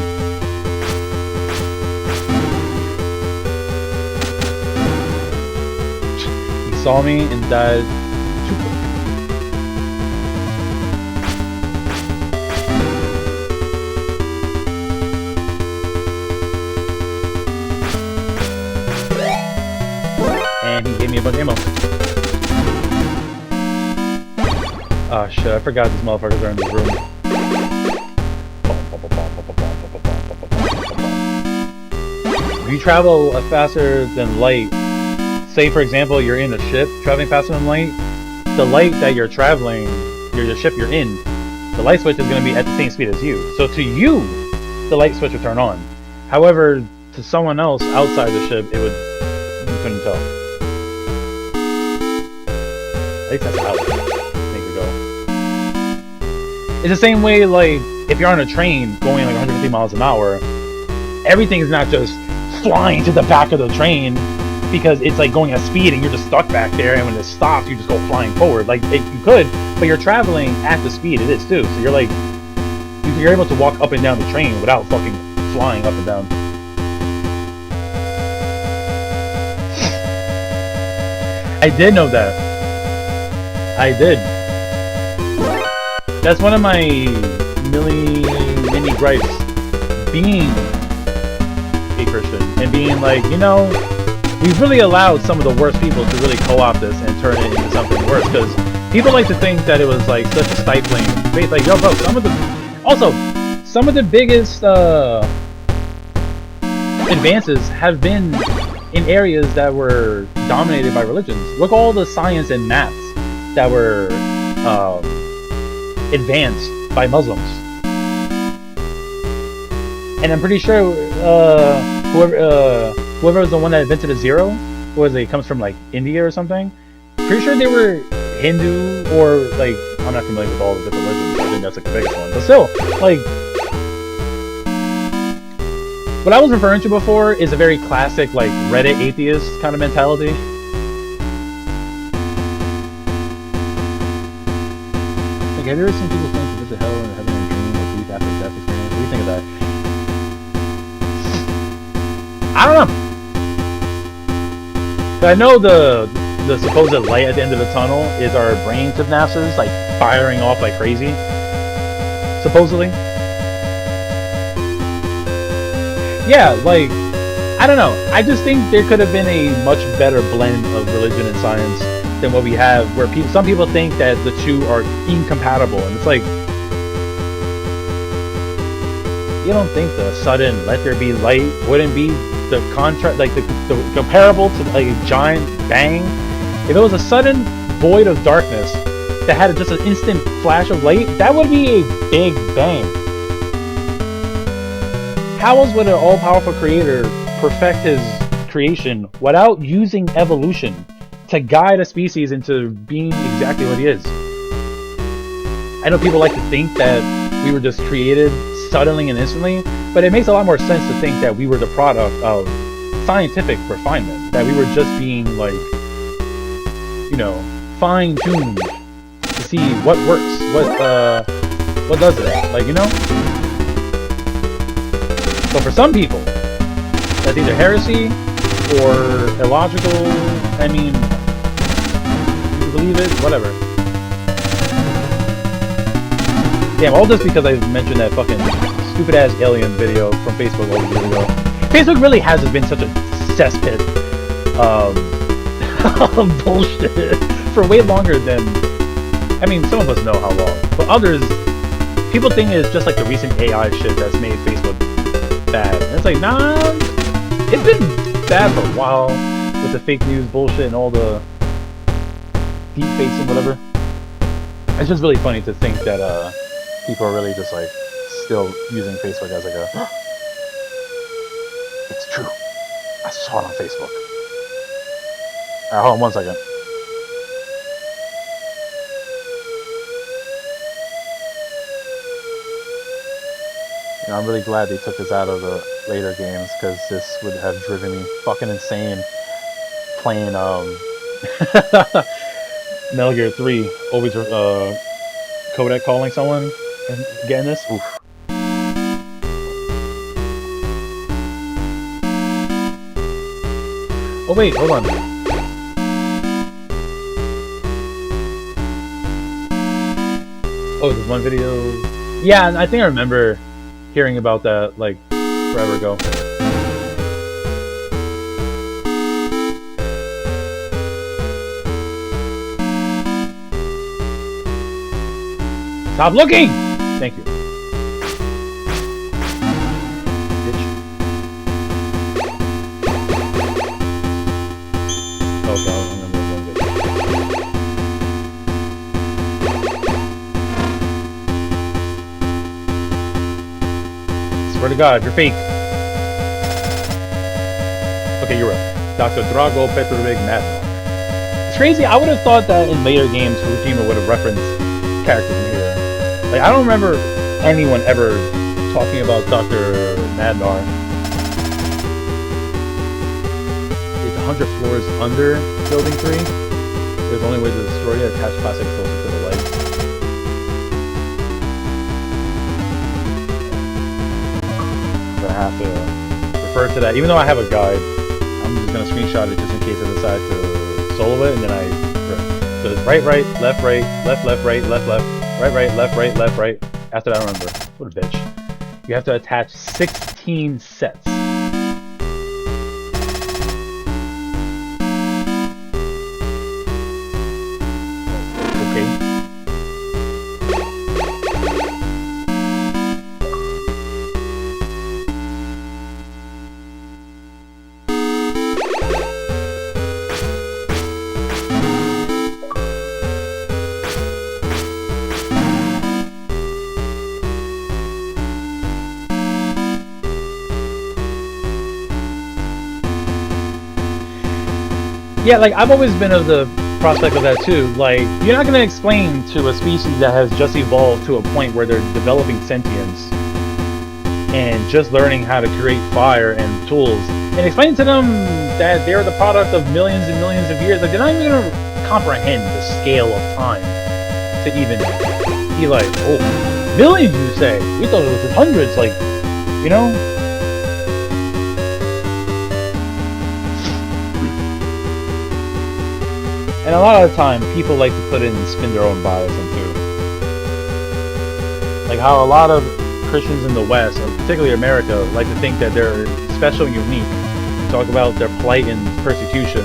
S1: Saw me and died too quick. bunch of ammo. Oh shit, I forgot these motherfuckers are in this room. If you travel faster than light, say for example you're in a ship traveling faster than light, the light that you're traveling, the ship you're in, the light switch is going to be at the same speed as you. So to you, the light switch will turn on. However, to someone else outside the ship, you couldn't tell. At least that's how I think it go. It's the same way, like, if you're on a train going like 150 miles an hour, everything is not just flying to the back of the train because it's like going at speed and you're just stuck back there, and when it stops you just go flying forward. Like you could, but you're traveling at the speed it is too, so you're like you're able to walk up and down the train without fucking flying up and down. I did know that. I did. That's one of my mini gripes, being a Christian and being like, you know, we've really allowed some of the worst people to really co-opt this and turn it into something worse, because people like to think that it was like such a stifling faith. Like, yo bro, some of the biggest advances have been in areas that were dominated by religions. Look all the science and maths that were advanced by Muslims. And I'm pretty sure whoever was the one that invented a zero, it comes from like India or something. Pretty sure they were Hindu, or like, I'm not familiar with all the different religions. I think that's like the biggest one. But still, like, what I was referring to before is a very classic like Reddit atheist kind of mentality. Like, have you ever seen people claim to visit hell and heaven in a dream or deep after death experience? What do you think of that? I don't know. I know the supposed light at the end of the tunnel is our brain synapses like firing off like crazy. Supposedly. Yeah, like, I don't know. I just think there could have been a much better blend of religion and science than what we have, where some people think that the two are incompatible, and it's like, you don't think the sudden let there be light wouldn't be the contrast, like the comparable to like a giant bang? If it was a sudden void of darkness that had just an instant flash of light, that would be a big bang. How else would an all-powerful creator perfect his creation without using evolution to guide a species into being exactly what he is? I know people like to think that we were just created suddenly and instantly, but it makes a lot more sense to think that we were the product of scientific refinement, that we were just being like, you know, fine-tuned to see what works, what does it, like, you know? So for some people, that's either heresy or illogical. I mean, you believe it, whatever. Damn, all this because I mentioned that fucking stupid ass alien video from Facebook all these years ago. Facebook really has been such a cesspit of bullshit for way longer than, I mean, some of us know how long, but others, people think it's just like the recent AI shit that's made Facebook bad. And it's like, nah, it's been bad for a while with the fake news bullshit and all the deep fakes and whatever. It's just really funny to think that people are really just like still using Facebook as like a it's true, I saw it on Facebook. Alright, hold on 1 second. You know, I'm really glad they took this out of the later games, because this would have driven me fucking insane playing Metal Gear 3, always codec calling someone and getting this. Oof. Oh wait, hold on. Oh, there's one video. Yeah, I think I remember hearing about that like forever ago. Stop looking! Thank you. Bitch. Okay, I'm gonna move it. Swear to God, you're fake. Okay, you're right. Dr. Drago Petrovic Madnar. It's crazy, I would have thought that in later games Kojima would have referenced characters in here. Like, I don't remember anyone ever talking about Dr. Madnar. It's 100 floors under Building 3. There's only way to destroy it, attach plastic explosives to the legs. I'm gonna have to refer to that. Even though I have a guide, I'm just gonna screenshot it just in case I decide to solo it, and then so it's right, left, right, left, right, left, right, left, right. After that, I remember. What a bitch. You have to attach 16 sets. Okay. Yeah, like, I've always been of the prospect of that too. Like, you're not gonna explain to a species that has just evolved to a point where they're developing sentience and just learning how to create fire and tools, and explain to them that they're the product of millions and millions of years. Like, they're not even gonna comprehend the scale of time to even be like, oh, millions, you say? We thought it was hundreds, like, you know? And a lot of the time, people like to put in and spin their own bias into. Like how a lot of Christians in the West, or particularly America, like to think that they're special and unique. Talk about their plight and persecution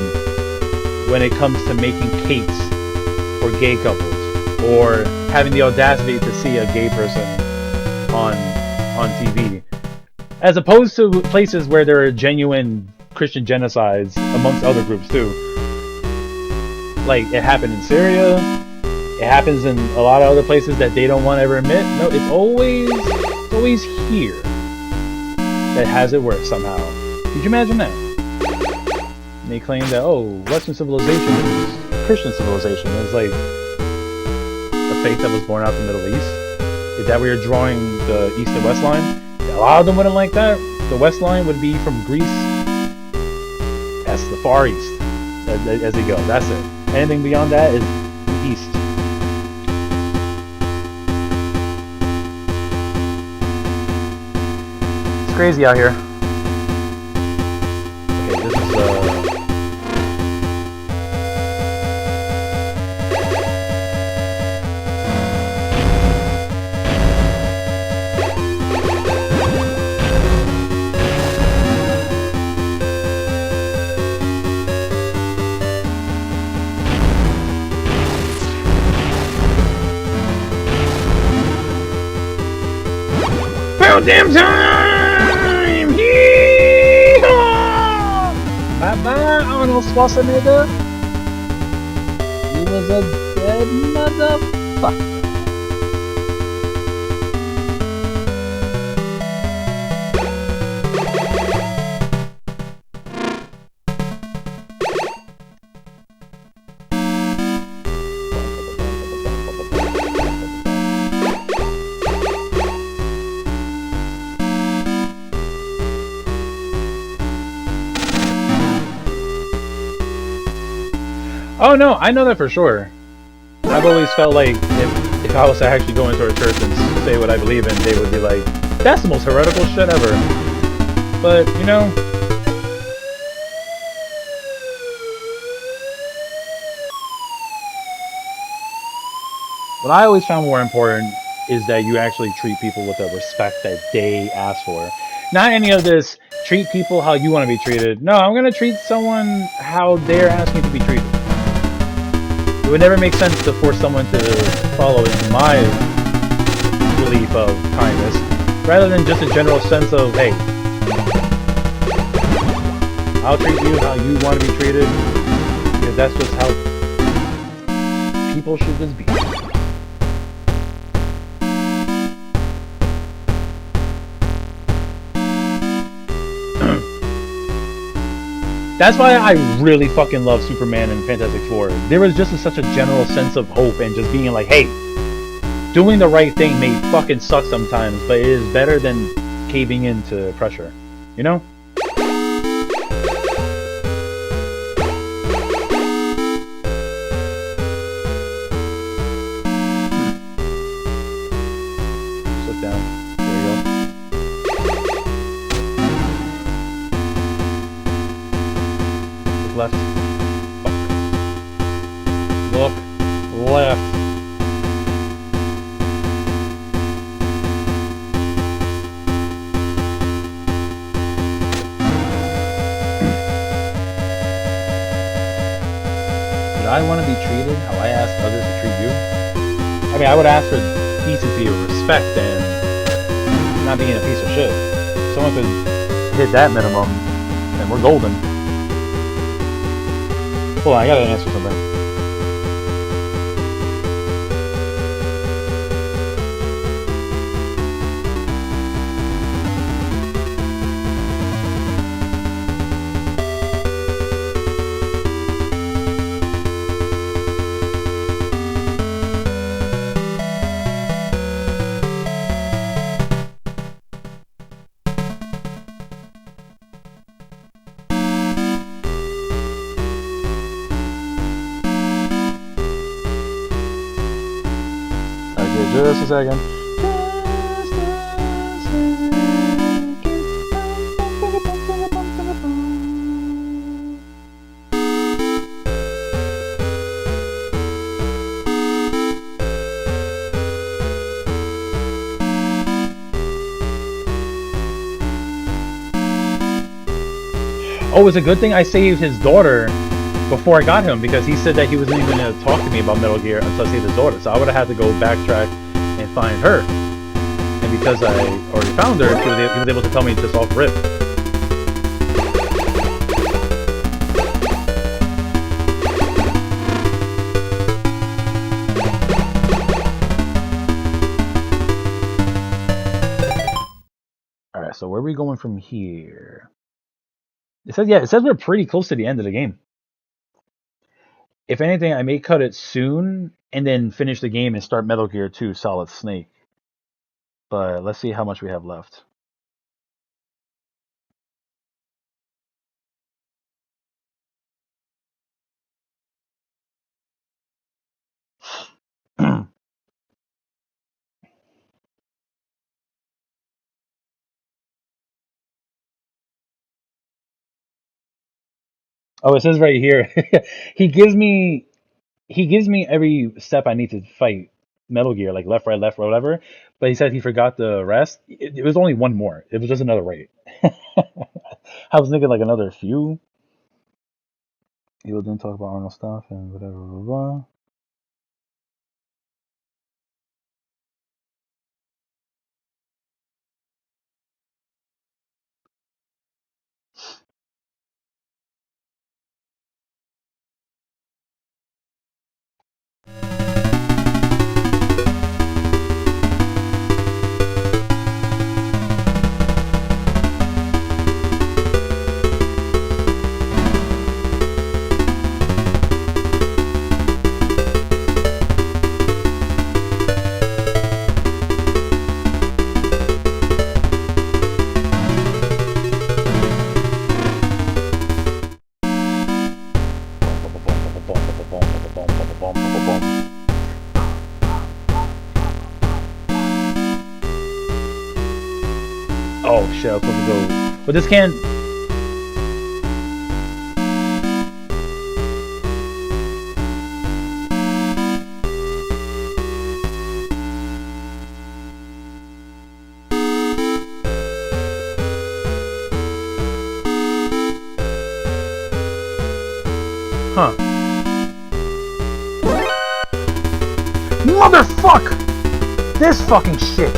S1: when it comes to making cakes for gay couples, or having the audacity to see a gay person on TV. As opposed to places where there are genuine Christian genocides amongst other groups too. Like, it happened in Syria, it happens in a lot of other places that they don't want to ever admit. No, it's always here that has it worse somehow. Could you imagine that? And they claim that, oh, Western civilization is Christian civilization. It's like a faith that was born out in the Middle East. Is that where you're drawing the East and West line? A lot of them wouldn't like that. The West line would be from Greece. That's the Far East, as they go. That's it. Anything beyond that is east. It's crazy out here. Okay, this is damn time! Yee-haw! Bye-bye, Arnold Schwarzenegger. You was a dead motherfucker. Oh no, I know that for sure. I've always felt like if I was to actually go into a church and say what I believe in, they would be like, that's the most heretical shit ever. But, you know, what I always found more important is that you actually treat people with the respect that they ask for. Not any of this, treat people how you want to be treated. No, I'm going to treat someone how they're asking to be treated. It would never make sense to force someone to follow into my belief of kindness, rather than just a general sense of, hey, I'll treat you how you want to be treated, because that's just how people should just be. That's why I really fucking love Superman and Fantastic Four. There was just such a general sense of hope and just being like, hey, doing the right thing may fucking suck sometimes, but it is better than caving into pressure. You know? Just look down. There you go. Left. Fuck. Look left. Would I want to be treated how I ask others to treat you? I mean, I would ask for decency or respect and not being a piece of shit. If someone could hit that minimum, then we're golden. Hold on, I gotta answer something. Just a second. Oh, it's a good thing I saved his daughter before I got him, because he said that he wasn't even going to talk to me about Metal Gear until I saved his daughter. So I would have had to go backtrack and find her. And because I already found her, he was able to tell me just off rip. Alright, so where are we going from here? It says we're pretty close to the end of the game. If anything, I may cut it soon and then finish the game and start Metal Gear 2 Solid Snake. But let's see how much we have left. Oh, it says right here. he gives me every step I need to fight Metal Gear, like left, right, whatever. But he said he forgot the rest. It was only one more. It was just another raid. I was thinking like another few. He didn't talk about Arnold stuff and whatever. Blah, blah. Oh shit, I was supposed to go. But this can't. Huh. Motherfuck! this fucking shit?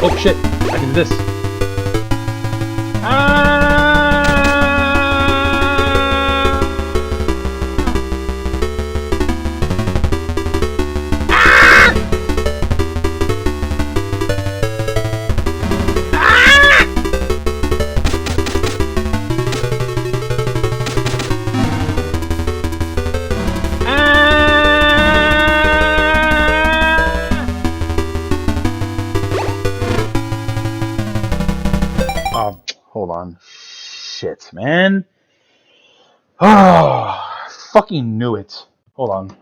S1: Oh shit, I can do this. Oh, hold on. Shit, man. Oh, fucking knew it. Hold on.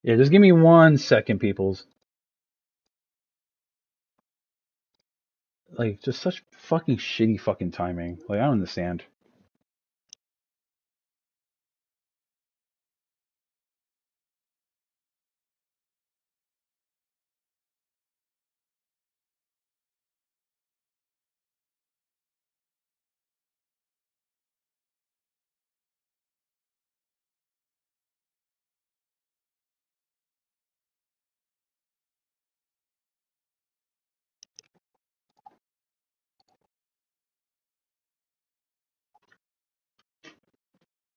S1: Yeah, just give me 1 second, peoples. Like, just such fucking shitty fucking timing. Like, I don't understand.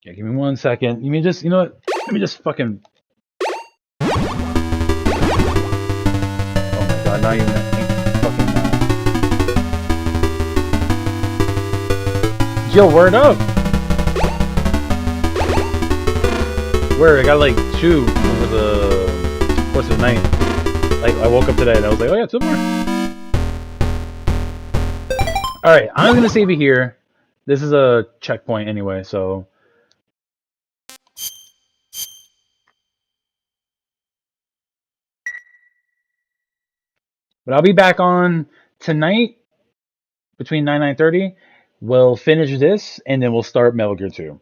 S1: Yeah, give me 1 second. You mean just, you know what? Let me just fucking. Oh my god, not even fucking. Jill, word up! Where I got like 2 over the course of the night. Like, I woke up today and I was like, oh yeah, 2 more. Alright, I'm gonna save it here. This is a checkpoint anyway, so. But I'll be back on tonight between 9 and 9:30. We'll finish this and then we'll start Metal Gear 2.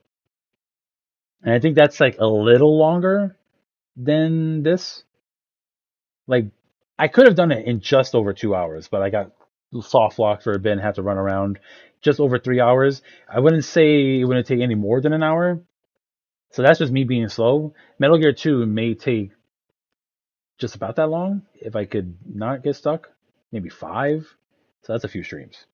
S1: And I think that's like a little longer than this. Like, I could have done it in just over 2 hours, but I got soft locked for a bit and had to run around just over 3 hours. I wouldn't say it wouldn't take any more than an hour. So that's just me being slow. Metal Gear 2 may take just about that long if I could not get stuck. Maybe 5. So that's a few streams.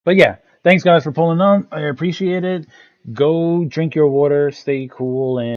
S1: But yeah, thanks guys for pulling on. I appreciate it. Go drink your water, stay cool, and